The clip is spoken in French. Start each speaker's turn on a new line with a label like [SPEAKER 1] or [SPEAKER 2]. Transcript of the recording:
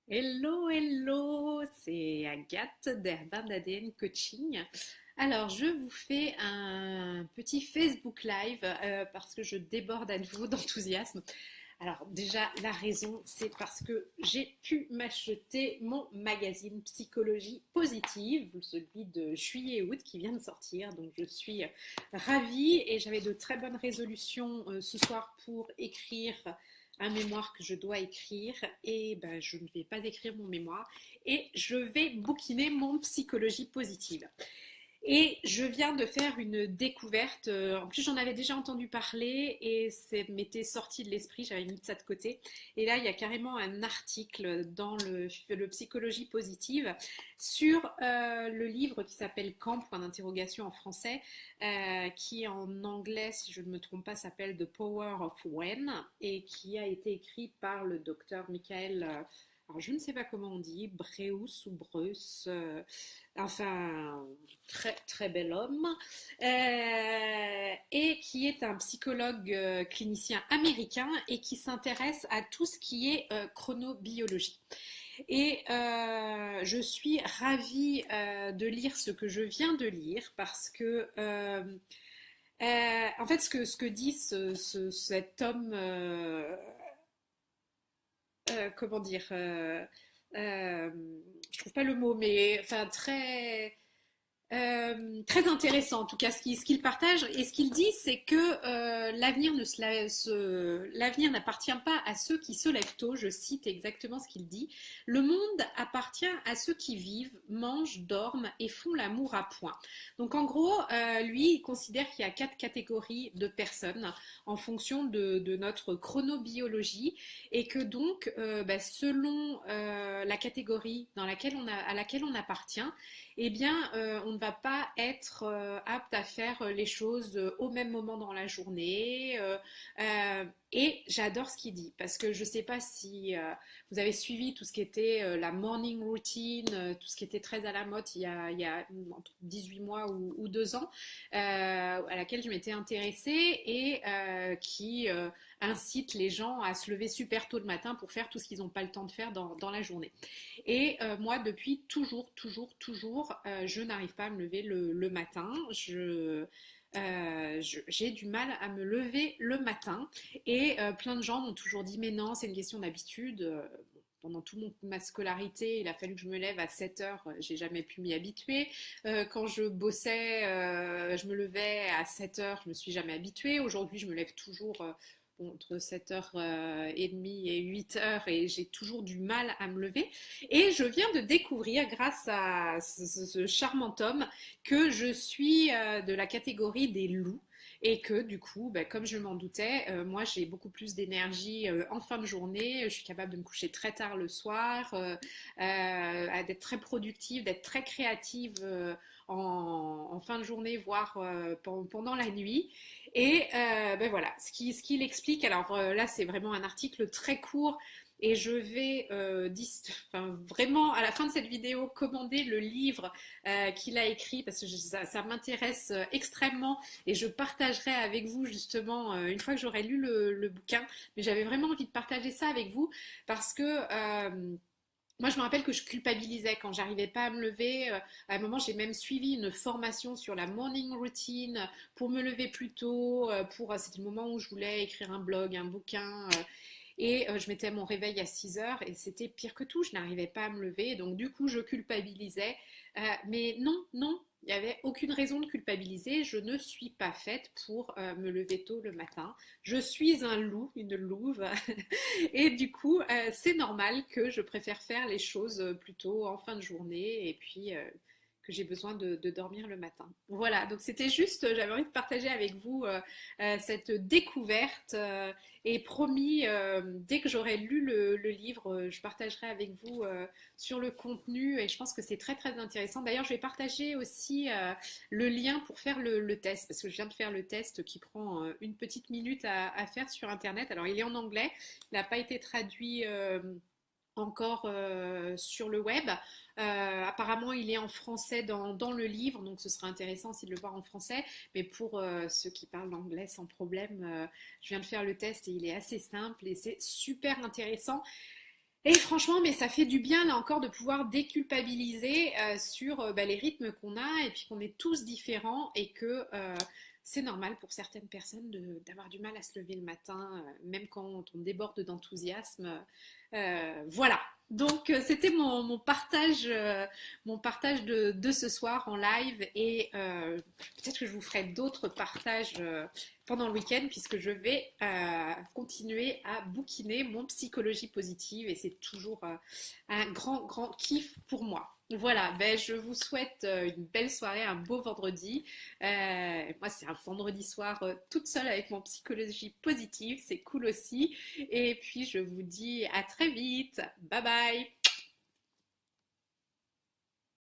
[SPEAKER 1] Hello, hello, c'est Agathe d'Herban d'ADN Coaching. Alors, je vous fais un petit Facebook Live parce que je déborde à nouveau d'enthousiasme. Alors, déjà, la raison, c'est parce que j'ai pu m'acheter mon magazine Psychologie Positive, celui de juillet-août qui vient de sortir. Donc, je suis ravie et j'avais de très bonnes résolutions ce soir pour écrire un mémoire que je dois écrire et ben, je ne vais pas écrire mon mémoire et je vais bouquiner mon psychologie positive. Et je viens de faire une découverte. En plus, j'en avais déjà entendu parler et ça m'était sorti de l'esprit. J'avais mis ça de côté. Et là, il y a carrément un article dans le Psychologie positive sur le livre qui s'appelle Quand, point d'interrogation en français, qui en anglais, si je ne me trompe pas, s'appelle The Power of When et qui a été écrit par le docteur Michael. Alors, je ne sais pas comment on dit, Breus ou Breus, enfin, très très bel homme, et qui est un psychologue clinicien américain et qui s'intéresse à tout ce qui est chronobiologie. Et je suis ravie de lire ce que je viens de lire parce que en fait ce que dit cet homme, comment dire, euh, je trouve pas le mot, mais enfin très intéressant en tout cas ce qu'il partage et ce qu'il dit, c'est que l'avenir n'appartient pas à ceux qui se lèvent tôt. Je cite exactement ce qu'il dit: le monde appartient à ceux qui vivent, mangent, dorment et font l'amour à point. Donc en gros, lui il considère qu'il y a quatre catégories de personnes en fonction de notre chronobiologie et que donc bah, selon la catégorie à laquelle on appartient, eh bien, on ne va pas être apte à faire les choses au même moment dans la journée. Et j'adore ce qu'il dit, parce que je ne sais pas si vous avez suivi tout ce qui était la morning routine, tout ce qui était très à la mode il y a entre 18 mois ou 2 ans, à laquelle je m'étais intéressée et qui incite les gens à se lever super tôt le matin pour faire tout ce qu'ils n'ont pas le temps de faire dans la journée. Et moi, depuis toujours, je n'arrive pas à me lever le matin. J'ai du mal à me lever le matin. Et plein de gens m'ont toujours dit, mais non, c'est une question d'habitude. Pendant toute ma scolarité, il a fallu que je me lève à 7 heures, j'ai jamais pu m'y habituer. Quand je bossais, je me levais à 7 heures, je me suis jamais habituée. Aujourd'hui, je me lève toujours entre 7h30 et 8 heures et j'ai toujours du mal à me lever. Et je viens de découvrir, grâce à ce charmant homme, que je suis de la catégorie des loups. Et que du coup, bah, comme je m'en doutais, moi j'ai beaucoup plus d'énergie en fin de journée. Je suis capable de me coucher très tard le soir, d'être très productive, d'être très créative en fin de journée, voire pendant la nuit. Et ben voilà, ce qu'il explique. Alors là, c'est vraiment un article très court. Et je vais enfin, vraiment à la fin de cette vidéo commander le livre qu'il a écrit parce que ça m'intéresse extrêmement et je partagerai avec vous justement une fois que j'aurai lu le bouquin. Mais j'avais vraiment envie de partager ça avec vous parce que moi, je me rappelle que je culpabilisais quand j'arrivais pas à me lever. À un moment, j'ai même suivi une formation sur la morning routine pour me lever plus tôt. C'était le moment où je voulais écrire un blog, un bouquin. Et je mettais mon réveil à 6 heures et c'était pire que tout. Je n'arrivais pas à me lever. Donc, du coup, je culpabilisais. Mais non, non, il n'y avait aucune raison de culpabiliser. Je ne suis pas faite pour me lever tôt le matin. Je suis un loup, une louve. Et du coup, c'est normal que je préfère faire les choses plutôt en fin de journée et puis que j'ai besoin de dormir le matin. Voilà, donc c'était juste, j'avais envie de partager avec vous cette découverte et promis, dès que j'aurai lu le livre, je partagerai avec vous sur le contenu et je pense que c'est très très intéressant. D'ailleurs, je vais partager aussi le lien pour faire le test parce que je viens de faire le test qui prend une petite minute à faire sur Internet. Alors, il est en anglais, il n'a pas été traduit encore sur le web. Apparemment, il est en français dans le livre, donc ce sera intéressant aussi de le voir en français. Mais pour ceux qui parlent l'anglais sans problème, je viens de faire le test et il est assez simple et c'est super intéressant. Et franchement, mais ça fait du bien là encore de pouvoir déculpabiliser sur les rythmes qu'on a et puis qu'on est tous différents et que c'est normal pour certaines personnes d'avoir du mal à se lever le matin, même quand on déborde d'enthousiasme. Voilà. Donc c'était mon partage de ce soir en live et peut-être que je vous ferai d'autres partages pendant le week-end puisque je vais continuer à bouquiner mon psychologie positive et c'est toujours un grand, grand kiff pour moi. Voilà, je vous souhaite une belle soirée, un beau vendredi. Moi, c'est un vendredi soir toute seule avec mon psychologie positive, c'est cool aussi. Et puis, je vous dis à très vite. Bye bye.